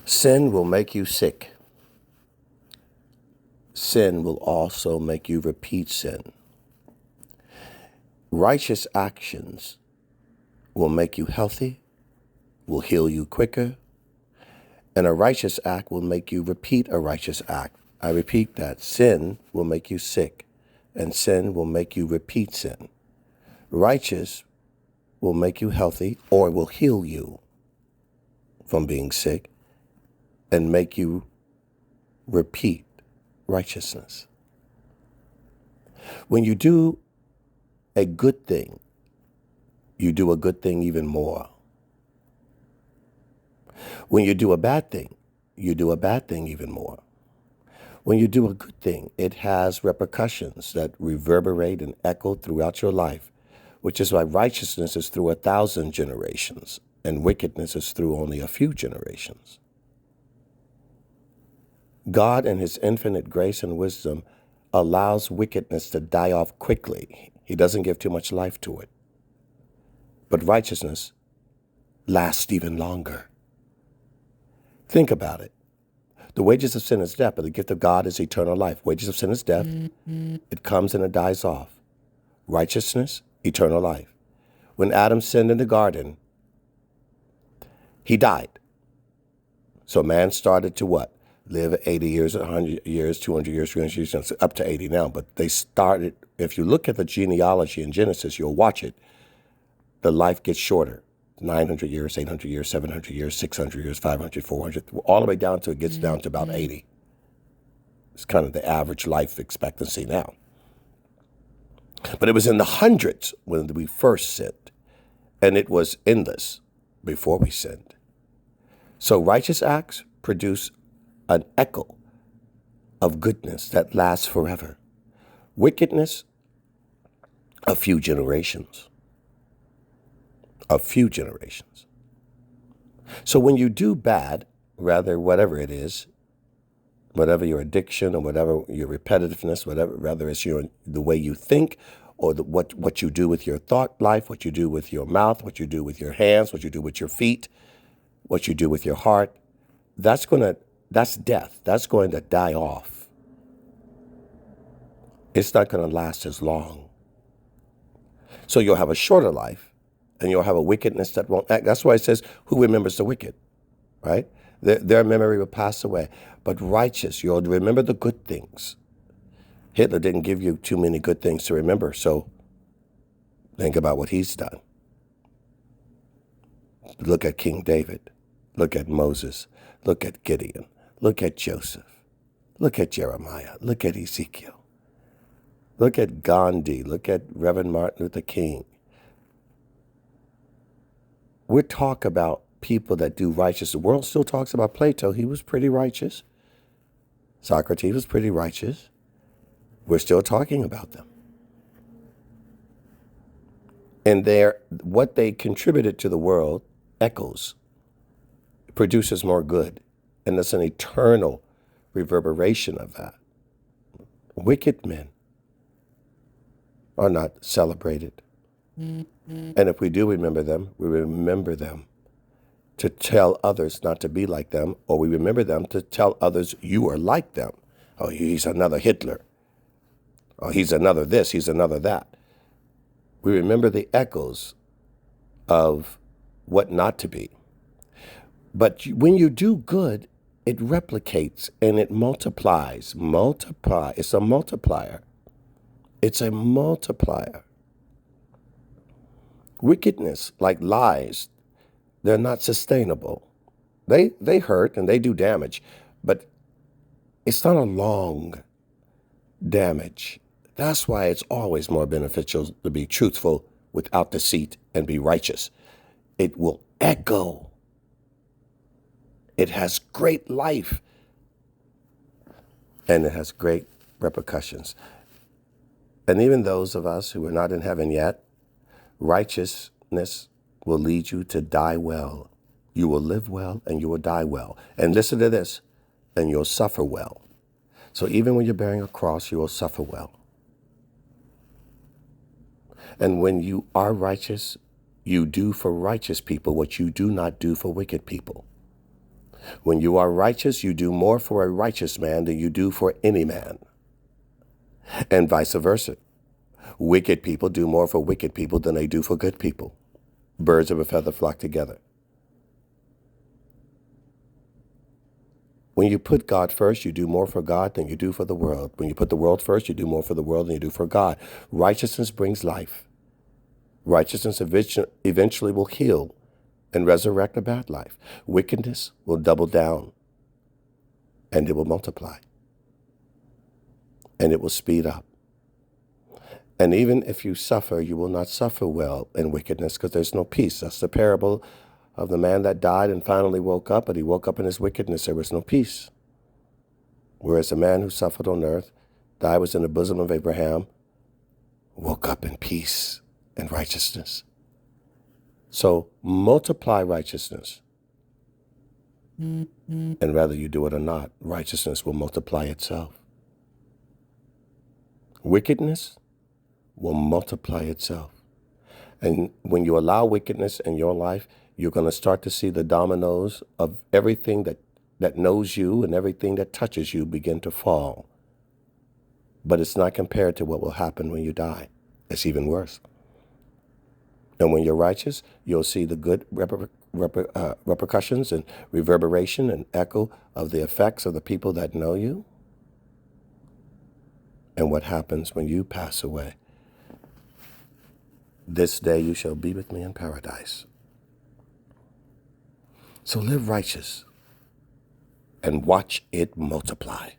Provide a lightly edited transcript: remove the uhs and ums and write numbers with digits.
Sin will make you sick. Sin will also make you repeat sin. Righteous actions will make you healthy, will heal you quicker, and a righteous act will make you repeat a righteous act. I repeat that. Sin will make you sick, and sin will make you repeat sin. Righteous will make you healthy or will heal you from being sick and make you repeat righteousness. When you do a good thing, you do a good thing even more. When you do a bad thing, you do a bad thing even more. When you do a good thing, it has repercussions that reverberate and echo throughout your life, which is why righteousness is through 1,000 generations and wickedness is through only a few generations. God, in his infinite grace and wisdom, allows wickedness to die off quickly. He doesn't give too much life to it. But righteousness lasts even longer. Think about it. The wages of sin is death, but the gift of God is eternal life. Wages of sin is death. It comes and it dies off. Righteousness, eternal life. When Adam sinned in the garden, he died. So man started to what? Live 80 years, 100 years, 200 years, 300 years, up to 80 now. But they started, if you look at the genealogy in Genesis, you'll watch it, the life gets shorter. 900 years, 800 years, 700 years, 600 years, 500, 400, all the way down to it gets down to about 80. It's kind of the average life expectancy now. But it was in the hundreds when we first sinned, and it was endless before we sinned. So righteous acts produce an echo of goodness that lasts forever. Wickedness, a few generations. A few generations. So when you do bad, rather whatever it is, whatever your addiction or whatever your repetitiveness, whatever, whether it's the way you think or what you do with your thought life, what you do with your mouth, what you do with your hands, what you do with your feet, what you do with your heart, that's death. That's going to die off. It's not going to last as long. So you'll have a shorter life and you'll have a wickedness that won't act. That's why it says, who remembers the wicked, right? Their memory will pass away. But righteous, you'll remember the good things. Hitler didn't give you too many good things to remember, so think about what he's done. Look at King David. Look at Moses. Look at Gideon. Look at Joseph. Look at Jeremiah. Look at Ezekiel. Look at Gandhi. Look at Reverend Martin Luther King. We talk about people that do righteous. The world still talks about Plato. He was pretty righteous. Socrates was pretty righteous. We're still talking about them. And what they contributed to the world echoes, produces more good. And there's an eternal reverberation of that. Wicked men are not celebrated. And if we do remember them, we remember them to tell others not to be like them, or we remember them to tell others you are like them. Oh, he's another Hitler. Oh, he's another this, he's another that. We remember the echoes of what not to be. But when you do good, it replicates and it multiplies. It's a multiplier. It's a multiplier. Wickedness, like lies, they're not sustainable. They hurt and they do damage, but it's not a long damage. That's why it's always more beneficial to be truthful without deceit and be righteous. It will echo. It has great life. And it has great repercussions. And even those of us who are not in heaven yet, righteousness will lead you to die well. You will live well and you will die well. And listen to this, and you'll suffer well. So even when you're bearing a cross, you will suffer well. And when you are righteous, you do for righteous people what you do not do for wicked people. When you are righteous, you do more for a righteous man than you do for any man, and vice versa. Wicked people do more for wicked people than they do for good people. Birds of a feather flock together. When you put God first, you do more for God than you do for the world. When you put the world first, you do more for the world than you do for God. Righteousness brings life. Righteousness eventually will heal and resurrect a bad life. Wickedness will double down, and it will multiply, and it will speed up. And even if you suffer, you will not suffer well in wickedness, because there's no peace. That's the parable of the man that died and finally woke up, but he woke up in his wickedness. There was no peace. Whereas the man who suffered on earth, died, was in the bosom of Abraham, woke up in peace and righteousness. So multiply righteousness. And whether you do it or not, righteousness will multiply itself. Wickedness will multiply itself. And when you allow wickedness in your life, you're going to start to see the dominoes of everything that knows you and everything that touches you begin to fall. But it's not compared to what will happen when you die. It's even worse. And when you're righteous, you'll see the good repercussions and reverberation and echo of the effects of the people that know you and what happens when you pass away. This day you shall be with me in paradise. So live righteous and watch it multiply.